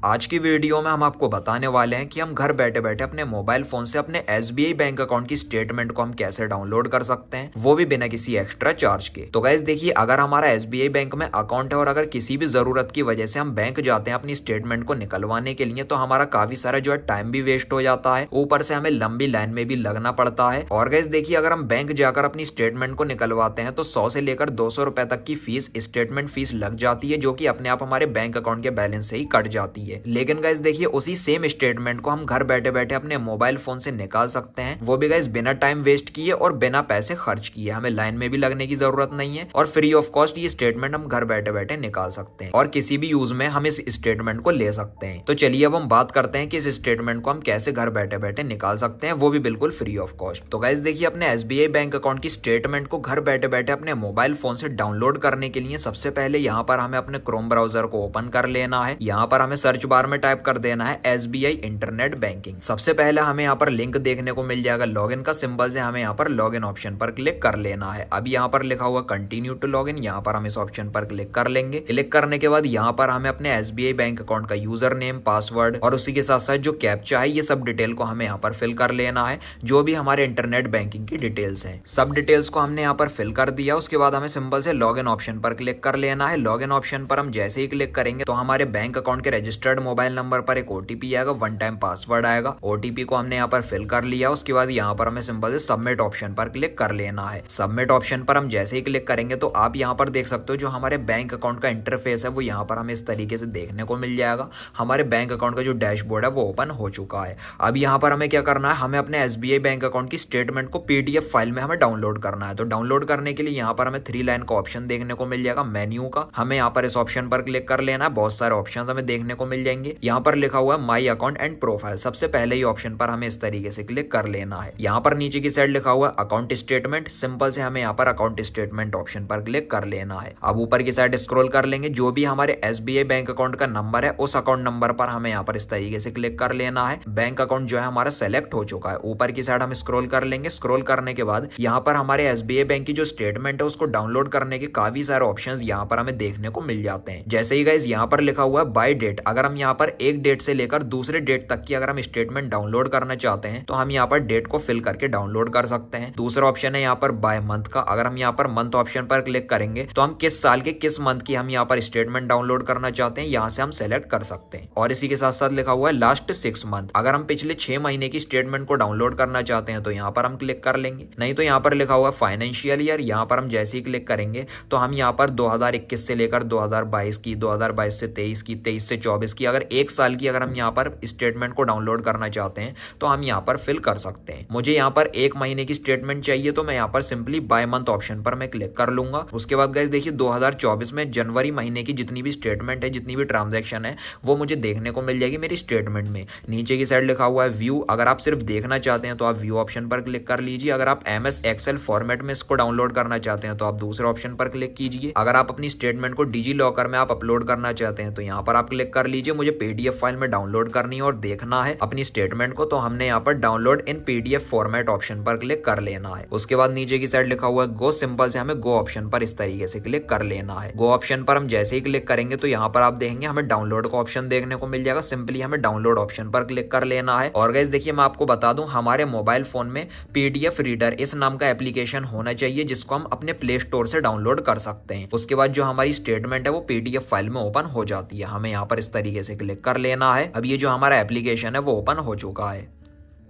आज की वीडियो में हम आपको बताने वाले हैं कि हम घर बैठे बैठे अपने मोबाइल फोन से अपने एसबीआई बैंक अकाउंट की स्टेटमेंट को हम कैसे डाउनलोड कर सकते हैं, वो भी बिना किसी एक्स्ट्रा चार्ज के। तो गाइस देखिए, अगर हमारा एसबीआई बैंक में अकाउंट है और अगर किसी भी जरूरत की वजह से हम बैंक जाते हैं अपनी स्टेटमेंट को निकलवाने के लिए, तो हमारा काफी सारा जो है टाइम भी वेस्ट हो जाता है, ऊपर से हमें लंबी लाइन में भी लगना पड़ता है। और गाइस देखिए, अगर हम बैंक जाकर अपनी स्टेटमेंट को निकलवाते हैं तो 100 से लेकर 200 रुपए तक की फीस, स्टेटमेंट फीस लग जाती है, जो कि अपने आप हमारे बैंक अकाउंट के बैलेंस से ही कट जाती है। लेकिन गाइस देखिए, उसी सेम स्टेटमेंट को हम घर बैठे बैठे अपने मोबाइल फोन से निकाल सकते हैं, वो भी गाइस बिना टाइम वेस्ट किए और बिना पैसे खर्च किए। हमें लाइन में भी लगने की जरूरत नहीं है और फ्री ऑफ कॉस्ट ये स्टेटमेंट हम घर बैठे बैठे निकाल सकते हैं और किसी भी यूज में हम इस स्टेटमेंट को ले सकते हैं। तो चलिए अब हम बात करते हैं कि इस स्टेटमेंट को हम कैसे घर बैठे बैठे निकाल सकते हैं, वो भी बिल्कुल फ्री ऑफ कॉस्ट। तो गाइस देखिए, अपने एसबीआई बैंक अकाउंट की स्टेटमेंट को घर बैठे बैठे अपने मोबाइल फोन से डाउनलोड करने के लिए सबसे पहले यहाँ पर हमें अपने क्रोम ब्राउजर को ओपन कर लेना है। यहाँ पर हमें सर्च बार में टाइप कर देना है एसबीआई इंटरनेट बैंकिंग। सबसे पहले हमें यहाँ पर लिंक देखने को मिल जाएगा लॉगिन का सिंबल से, हमें यहाँ पर लॉगिन ऑप्शन पर क्लिक कर लेना है। अब यहाँ पर लिखा हुआ कंटिन्यू टू लॉगिन, यहाँ पर हम इस ऑप्शन पर क्लिक कर लेंगे। क्लिक करने के बाद यहाँ पर हमें अपने एसबीआई बैंक अकाउंट का यूजर नेम, पासवर्ड और उसी के साथ साथ जो कैप्चा है, ये सब डिटेल को हमें यहाँ पर फिल कर लेना है, जो भी हमारे इंटरनेट बैंकिंग की डिटेल्स हैं। सब डिटेल्स को हमने यहाँ पर फिल कर दिया। उसके बाद हमें सिंपल से लॉगिन ऑप्शन पर क्लिक कर लेना है। लॉगिन ऑप्शन पर हम जैसे ही क्लिक करेंगे तो हमारे बैंक अकाउंट के रजिस्टर्ड मोबाइल नंबर पर एक ओटीपी आएगा, वन टाइम पासवर्ड आएगा। ओटीपी को हमने यहाँ पर फिल कर लिया। उसके बाद यहाँ पर हमें सिंपल से सबमिट ऑप्शन पर क्लिक कर लेना है। सबमिट ऑप्शन पर हम जैसे ही क्लिक करेंगे तो आप यहाँ पर देख सकते हो जो हमारे बैंक अकाउंट का इंटरफेस है वो यहाँ पर हमें इस तरीके से देखने को मिल जाएगा। हमारे बैंक अकाउंट का जो डैशबोर्ड है वो ओपन हो चुका है। अब यहाँ पर हमें क्या करना है, हमें अपने एसबीआई बैंक अकाउंट की स्टेटमेंट को पीडीएफ फाइल में हमें डाउनलोड करना है। तो डाउनलोड करने के लिए यहाँ पर हमें 3 लाइन का ऑप्शन देखने को मिल जाएगा मेन्यू का। हमें यहाँ पर इस ऑप्शन पर क्लिक कर लेना है। बहुत सारे ऑप्शन हमें देखने को मिल जाएंगे। यहाँ पर लिखा हुआ है माई अकाउंट एंड प्रोफाइल, सबसे पहले ही ऑप्शन पर हमें इस तरीके से क्लिक कर लेना है। यहाँ पर नीचे की साइड लिखा हुआ है अकाउंट स्टेटमेंट, सिंपल से हमें यहाँ पर अकाउंट स्टेटमेंट ऑप्शन पर क्लिक कर लेना है। अब ऊपर की साइड स्क्रॉल कर लेंगे, जो भी हमारे एसबीआई बैंक अकाउंट का नंबर है उस अकाउंट नंबर पर हमें यहाँ पर इस तरीके से क्लिक कर लेना है। बैंक अकाउंट जो है हमारा सेलेक्ट हो चुका है। ऊपर की साइड हम स्क्रॉल कर लेंगे। स्क्रॉल करने के बाद यहाँ पर हमारे एसबीआई बैंक की जो स्टेटमेंट है उसको डाउनलोड करने के काफी सारे ऑप्शंस यहाँ पर हमें देखने को मिल जाते हैं। जैसे ही गाइस यहाँ पर लिखा हुआ है बाय डेट, अगर हम यहाँ पर एक डेट से लेकर दूसरे डेट तक की अगर हम स्टेटमेंट डाउनलोड करना चाहते हैं तो हम यहाँ पर डेट को फिल करके डाउनलोड कर सकते हैं। दूसरा ऑप्शन है यहाँ पर बाय मंथ का, अगर हम यहाँ पर मंथ ऑप्शन पर क्लिक करेंगे तो हम किस साल के किस मंथ की हम यहाँ पर स्टेटमेंट डाउनलोड करना चाहते हैं यहाँ से हम सेलेक्ट कर सकते हैं। और इसी के साथ साथ लिखा हुआ है लास्ट 6 मंथ, अगर हम पिछले 6 महीने की स्टेटमेंट को डाउनलोड करना चाहते हैं तो यहाँ पर हम क्लिक कर लेंगे। नहीं तो यहाँ पर लिखा हुआ है फाइनेंशियल ईयर, यहाँ पर हम जैसे ही क्लिक करेंगे तो हम यहाँ पर 2021 से लेकर 2022 की, 2022 से 23 की, 23 से 24 की, अगर एक साल की अगर हम यहाँ पर स्टेटमेंट को डाउनलोड करना चाहते हैं तो हम यहाँ पर फिल कर सकते हैं। मुझे यहाँ पर 1 महीने की स्टेटमेंट चाहिए तो मैं यहाँ पर सिंपली बाय मंथ ऑप्शन पर मैं क्लिक कर लूंगा। उसके बाद गाइस देखिए, 2024 में जनवरी महीने की जितनी भी स्टेटमेंट है, जितनी भी ट्रांजैक्शन है, वो मुझे देखने को मिल जाएगी मेरी स्टेटमेंट में। नीचे की साइड लिखा हुआ है व्यू, अगर आप सिर्फ देखना चाहते हैं तो आप व्यू ऑप्शन पर क्लिक कर लीजिए। अगर आप एमएस एक्सेल फॉर्मेट में इसको डाउनलोड करना चाहते हैं तो आप दूसरे ऑप्शन पर क्लिक कीजिए। अगर आप अपनी स्टेटमेंट को डिजी लॉकर में आप अपलोड करना चाहते हैं तो यहाँ पर आप क्लिक कर लीजिए। मुझे पीडीएफ फाइल में डाउनलोड करनी है और देखना है अपनी स्टेटमेंट को, तो हमने यहाँ पर download in PDF format option पर क्लिक कर लेना है। उसके बाद नीचे की साइड लिखा हुआ है गो, सिंपल से हमें गो ऑप्शन पर इस तरीके से क्लिक कर लेना है। गो ऑप्शन पर हम जैसे ही क्लिक करेंगे तो यहाँ पर आप देखेंगे हमें डाउनलोड का ऑप्शन देखने को मिल जाएगा। सिंपली हमें डाउनलोड ऑप्शन पर क्लिक कर लेना है। और गाइस देखिए, मैं आपको बता दूं, हमारे मोबाइल फोन में पीडीएफ रीडर इस नाम का एप्लीकेशन होना चाहिए जिसको हम अपने प्ले स्टोर से डाउनलोड कर सकते हैं। उसके बाद जो हमारी स्टेटमेंट है वो पीडीएफ फाइल में ओपन हो जाती है। हमें यहाँ पर इस तरीके से क्लिक कर लेना है। अब ये जो हमारा एप्लीकेशन है वो ओपन हो चुका है।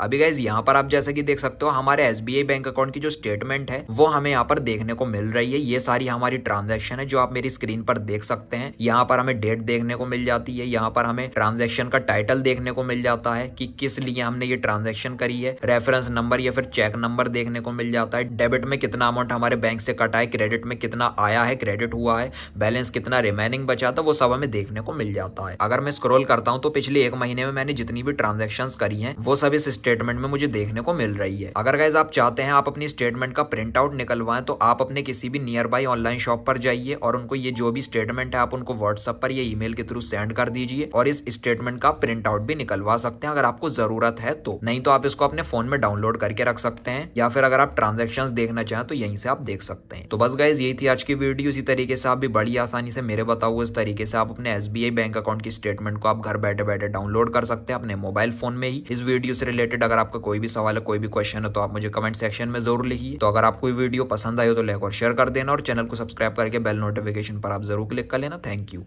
अभी गाइज यहाँ पर आप जैसा कि देख सकते हो हमारे एसबीआई बैंक अकाउंट की जो स्टेटमेंट है वो हमें यहाँ पर देखने को मिल रही है। ये सारी हमारी ट्रांजैक्शन है जो आप मेरी स्क्रीन पर देख सकते हैं। यहाँ पर हमें डेट देखने को मिल जाती है। यहाँ पर हमें ट्रांजैक्शन का टाइटल देखने को मिल जाता है कि किस लिए हमने ये ट्रांजैक्शन करी है। रेफरेंस नंबर या फिर चेक नंबर देखने को मिल जाता है। डेबिट में कितना अमाउंट हमारे बैंक से कटा है, क्रेडिट में कितना आया है, क्रेडिट हुआ है, बैलेंस कितना रिमेनिंग बचा था, वो सब हमें देखने को मिल जाता है। अगर मैं स्क्रॉल करता हूँ तो पिछले 1 महीने में मैंने जितनी भी ट्रांजेक्शन करी है वो सब इस स्टेटमेंट में मुझे देखने को मिल रही है। अगर गाइज आप चाहते हैं आप अपनी स्टेटमेंट का प्रिंट आउट निकलवाएं तो आप अपने किसी भी नियर बाई ऑनलाइन शॉप पर जाइए और उनको ये जो भी स्टेटमेंट है आप उनको व्हाट्सएप पर या ईमेल के थ्रू सेंड कर दीजिए और इस स्टेटमेंट का प्रिंट आउट भी निकलवा सकते हैं अगर आपको जरूरत है तो। नहीं तो आप इसको अपने फोन में डाउनलोड करके रख सकते हैं या फिर अगर आप ट्रांजेक्शंस देखना चाहें तो यहीं से आप देख सकते हैं। तो बस गाइज यही थी आज की वीडियो। इसी तरीके से आप भी बड़ी आसानी से मेरे बताओ इस तरीके से आप अपने एसबीआई बैंक अकाउंट की स्टेटमेंट को आप घर बैठे बैठे डाउनलोड कर सकते हैं अपने मोबाइल फोन में ही। इस वीडियो से रिलेटेड अगर आपका कोई भी सवाल है, कोई भी क्वेश्चन है तो आप मुझे कमेंट सेक्शन में जरूर लिखिए। तो अगर आपको वीडियो पसंद आई हो तो लाइक और शेयर कर देना और चैनल को सब्सक्राइब करके बेल नोटिफिकेशन पर आप जरूर क्लिक कर लेना। Thank you.